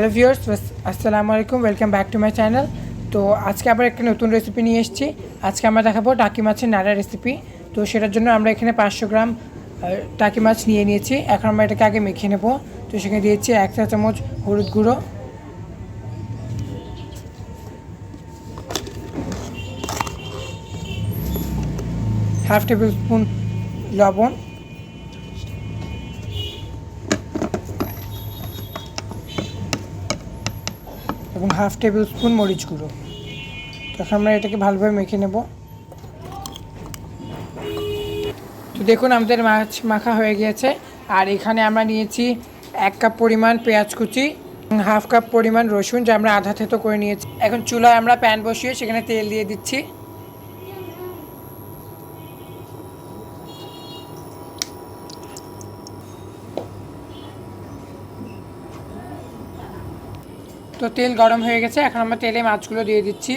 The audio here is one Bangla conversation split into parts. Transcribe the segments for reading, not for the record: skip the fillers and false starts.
হ্যালো ভিউয়ার্স, আসসালামু আলাইকুম, welcome back to my channel. তো আজকে আবার একটা নতুন রেসিপি নিয়ে এসেছি। আজকে আমরা দেখাবো টাকি মাছের নাড়া রেসিপি। তো সেটার জন্য আমরা এখানে 500 গ্রাম টাকি মাছ নিয়ে নিয়েছি। এখন আমরা এটাকে আগে মেখে নেব। তো সেখানে দিয়েছি 1 চা চামচ হলুদ গুঁড়ো, হাফ টেবিল স্পুন লবণ, এবং হাফ টেবিল স্পুন মরিচ গুঁড়ো। তখন আমরা এটাকে ভালোভাবে মেখে নেব। তো দেখুন আমাদের মাছ মাখা হয়ে গিয়েছে। আর এখানে আমরা নিয়েছি 1 কাপ পরিমাণ পেঁয়াজ কুচি, হাফ কাপ পরিমাণ রসুন, যা আমরা আধা থেতো করে নিয়েছি। এখন চুলায় আমরা প্যান বসিয়ে সেখানে তেল দিয়ে দিচ্ছি। তো তেল গরম হয়ে গেছে, এখন আমরা তেলে মাছগুলো দিয়ে দিচ্ছি।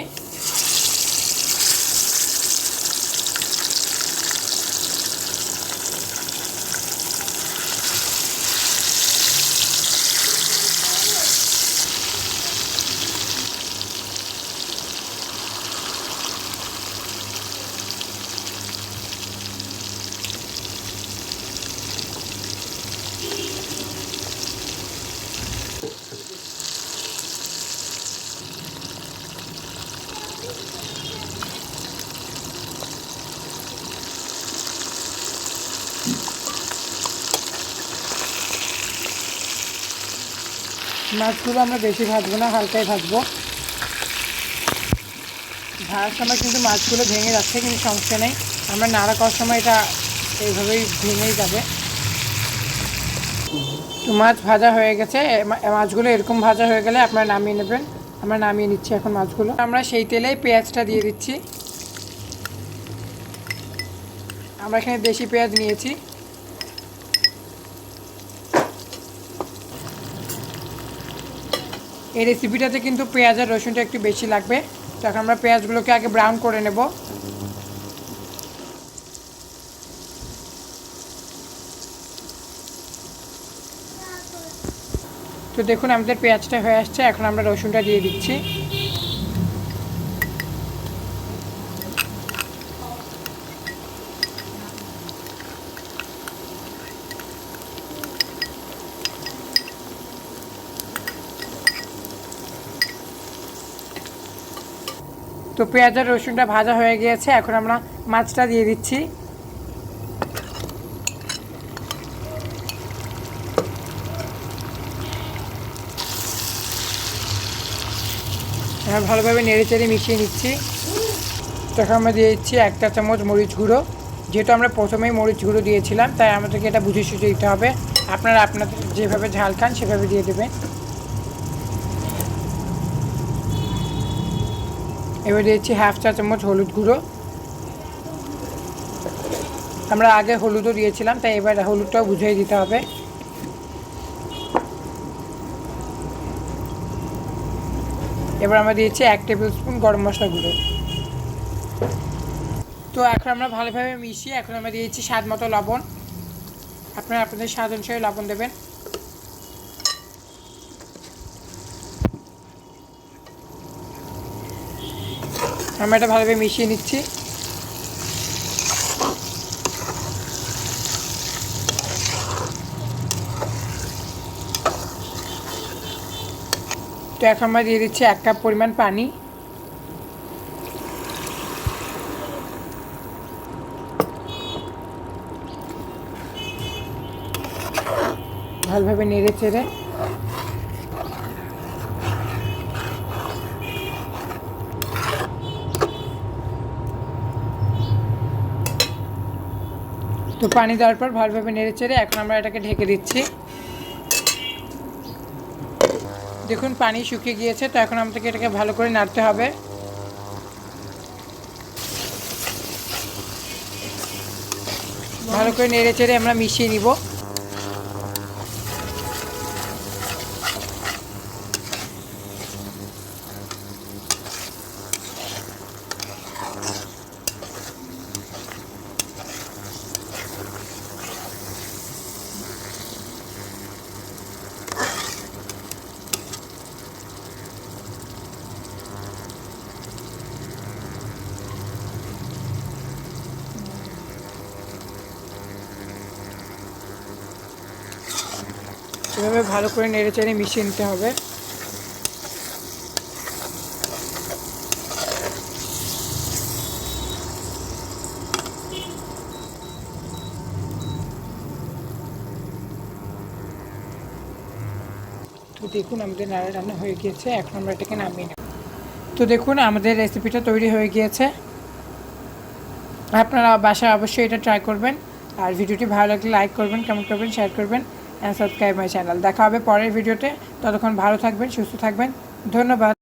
মাছগুলো আমরা বেশি ভাজবো না, হালকাই ভাজবো। ভাজার সময় কিন্তু মাছগুলো ভেঙে যাচ্ছে, কিন্তু সমস্যা নেই, আমরা নাড়া করার সময় এটা এইভাবেই ভেঙেই যাবে। তো মাছ ভাজা হয়ে গেছে। মাছগুলো এরকম ভাজা হয়ে গেলে আপনারা নামিয়ে নেবেন। আমরা নামিয়ে নিচ্ছি এখন মাছগুলো। আমরা সেই তেলেই পেঁয়াজটা দিয়ে দিচ্ছি। আমরা এখানে দেশি পেঁয়াজ নিয়েছি। এই রেসিপিটাতে কিন্তু পেঁয়াজ আর রসুনটা একটু বেশি লাগবে। তো এখন আমরা পেঁয়াজগুলোকে আগে ব্রাউন করে নেব। তো দেখুন আমাদের পেঁয়াজটা হয়ে আসছে, এখন আমরা রসুনটা দিয়ে দিচ্ছি। তো পেঁয়াজ আর রসুনটা ভাজা হয়ে গিয়েছে, এখন আমরা মাছটা দিয়ে দিচ্ছি। ভালোভাবে নেড়ে চেড়ে মিশিয়ে নিচ্ছি। তখন আমরা দিয়ে দিচ্ছি 1 চা চামচ মরিচ গুঁড়ো। যেহেতু আমরা প্রথমেই মরিচ গুঁড়ো দিয়েছিলাম, তাই আমাদেরকে এটা বুঝে সুঝে দিতে হবে। আপনারা আপনাদের যেভাবে ঝাল খান সেভাবে দিয়ে দেবেন। এবার দিয়েছি হাফ চা চামচ হলুদ গুঁড়ো। আমরা আগে হলুদও দিয়েছিলাম, তাই এবার হলুদটাও বুঝিয়ে দিতে হবে। এবার আমরা দিয়েছি 1 টেবিল স্পুন গরম মশলা গুঁড়ো। তো এখন আমরা ভালোভাবে মিশিয়ে এখন আমরা দিয়েছি স্বাদ মতো লবণ। আপনারা আপনাদের স্বাদ অনুসারে লবণ দেবেন। আমরা এটা ভালোভাবে মিশিয়ে নিচ্ছি। তো এখন আমরা দিয়ে দিচ্ছি 1 কাপ পরিমাণ পানি। ভালোভাবে নেড়ে চেড়ে তো পানি দেওয়ার পর ভালোভাবে নেড়ে চেড়ে এখন আমরা এটাকে ঢেকে দিচ্ছি। দেখুন পানি শুকিয়ে গিয়েছে, তো এখন আমাদেরকে এটাকে ভালো করে নাড়তে হবে। ভালো করে নেড়ে চেড়ে আমরা মিশিয়ে নিব। এভাবে ভালো করে নেড়ে চেড়ে মিশিয়ে নিতে হবে। তো দেখুন আমাদের নাড়া রান্না হয়ে গিয়েছে, এখন আমরা এটাকে নামিয়ে নেব। তো দেখুন আমাদের রেসিপিটা তৈরি হয়ে গিয়েছে। আপনারা বাসায় অবশ্যই এটা ট্রাই করবেন। আর ভিডিওটি ভালো লাগলে লাইক করবেন, কমেন্ট করবেন, শেয়ার করবেন অ্যান্ড সাবস্ক্রাইব মাই চ্যানেল। দেখা হবে পরের ভিডিওতে। ততক্ষণ ভালো থাকবেন, সুস্থ থাকবেন। ধন্যবাদ।